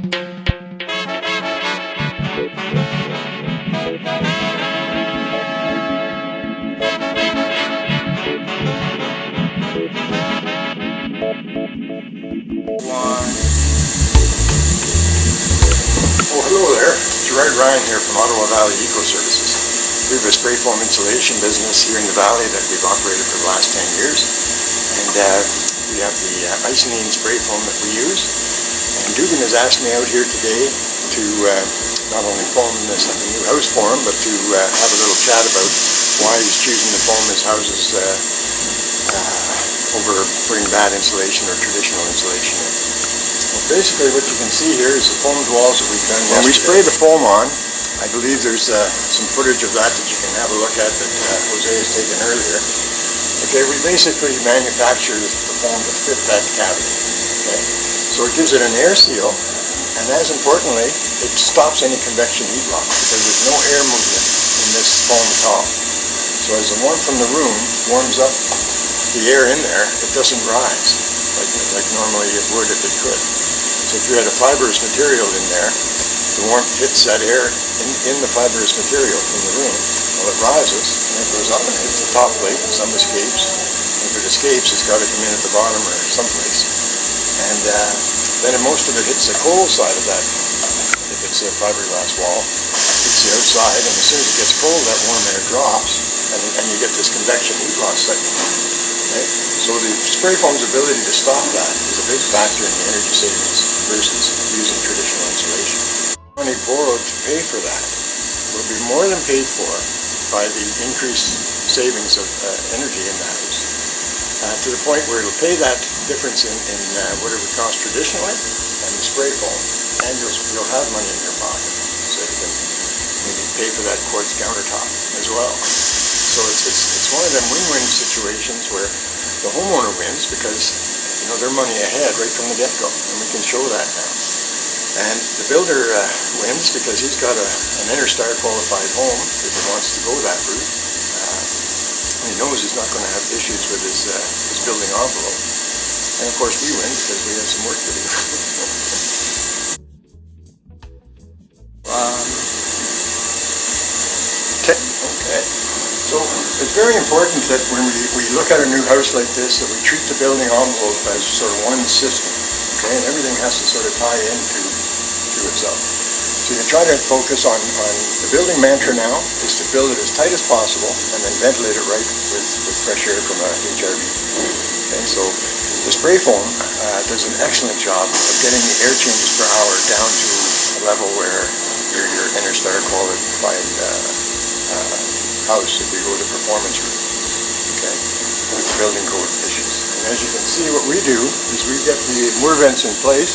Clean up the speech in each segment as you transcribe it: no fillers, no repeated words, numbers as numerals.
Oh, hello there. Gerard Ryan here from Ottawa Valley Eco Services. We have a spray foam insulation business here in the valley that we've operated for the last 10 years. And we have the isonine spray foam that we use. And Dugan has asked me out here today to not only foam this new house for him, but to have a little chat about why he's choosing to foam his houses over putting bad insulation or traditional insulation in. Well, basically what you can see here is the foamed walls that we've done yesterday. When we spray the foam on, I believe there's some footage of that you can have a look at that Jose has taken earlier. Okay, we basically manufacture the foam to fit that cavity. Okay, so it gives it an air seal, and as importantly, it stops any convection heat loss because there's no air movement in this foam at all. So as the warmth from the room warms up the air in there, it doesn't rise like normally it would if it could. So if you had a fibrous material in there, the warmth hits that air in the fibrous material from the room. Well, it rises, and it goes up and hits the top plate, and some escapes. And if it escapes, it's got to come in at the bottom or someplace. And then most of it hits the cold side of that. If it's a fiberglass wall, hits the outside, and as soon as it gets cold, that warm air drops, and you get this convection heat loss cycle. Okay? So the spray foam's ability to stop that is a big factor in the energy savings versus using traditional insulation. Money borrowed to pay for that will be more than paid for by the increased savings of energy in the house, to the point where it'll pay that difference in what it would cost traditionally and the spray foam, and you'll have money in your pocket, so you can maybe pay for that quartz countertop as well. So it's one of them win-win situations where the homeowner wins because they're money ahead right from the get-go, and we can show that now. And the builder wins because he's got an Interstar qualified home if he wants to go that route. He knows he's not going to have issues with his building envelope. And of course we win because we have some work to do. Okay. So it's very important that when we look at a new house like this, that we treat the building envelope as sort of one system. Okay, and everything has to sort of tie into itself. So you try to focus on the building mantra now is to build it as tight as possible and then ventilate it right with fresh air from a HRV. Okay, so the spray foam does an excellent job of getting the air changes per hour down to a level where your Interstar qualified house, if you go the performance route, okay, with the building code issues. And as you can see, what we do is we get the moor vents in place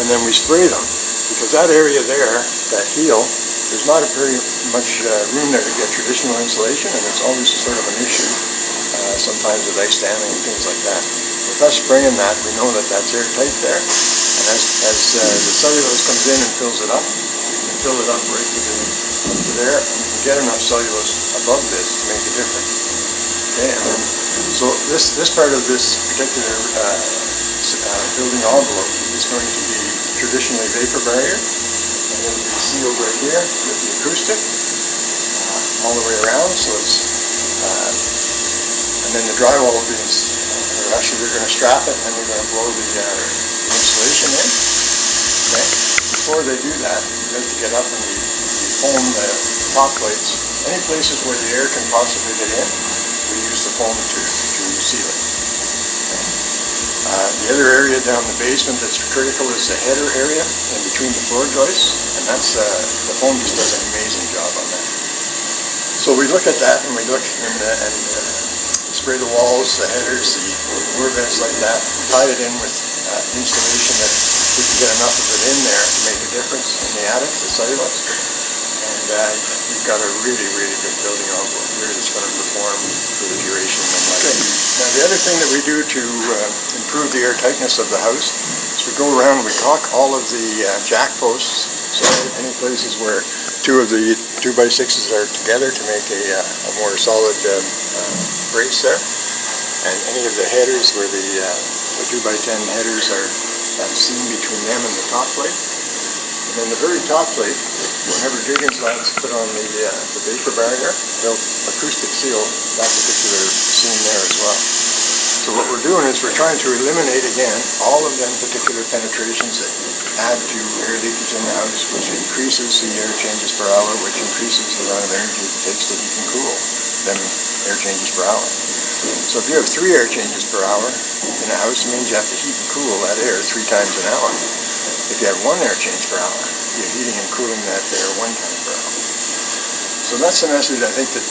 and then we spray them, because that area there, that heel, there's not very much room there to get traditional insulation, and it's always sort of an issue, sometimes with ice damming and things like that. With us spraying that, we know that that's airtight there, and as the cellulose comes in and fills it up, we can fill it up right up to there, and we can get enough cellulose above this to make a difference. Okay, and then, so this part of this particular building envelope is going to be traditionally vapor barrier, and it'll be sealed right here with the acoustic all the way around. So it's and then the drywall is actually we're going to strap it and we're going to blow the insulation in. Okay. Before they do that, we have to get up and we foam the top plates. Any places where the air can possibly get in, we use the foam to seal it. The other area down the basement that's critical is the header area in between the floor joists, and that's the foam just does an amazing job on that. So we look at that and we look and spray the walls, the headers, the moor vents like that, tie it in with insulation that we can get enough of it in there to make a difference in the attic, the cellulose, and you've got a really, really good building envelope here that's going to perform for the duration of life. Now the other thing that we do to improve the air tightness of the house is we go around and we caulk all of the jack posts, so any places where two of the 2x6s are together to make a more solid brace there, and any of the headers where the 2x10 headers are seen between them and the top plate, And then the very top plate, whenever Jurgen's lads put on the vapor barrier, they'll acoustic seal that particular seam there as well. So what we're doing is we're trying to eliminate again all of them particular penetrations that add to air leakage in the house, which increases the air changes per hour, which increases the amount of energy it takes to heat and cool them air changes per hour. So if you have 3 air changes per hour in a house, it means you have to heat and cool that air 3 times an hour. If you have 1 air change per hour, you're heating and cooling that air 1 time per hour. So that's the message I think that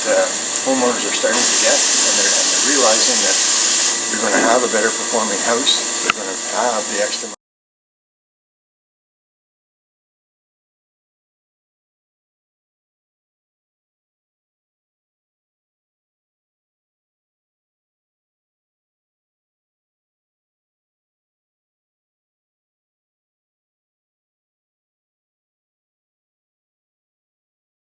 homeowners are starting to get, and they're realizing that they're going to have a better performing house, they're going to have the extra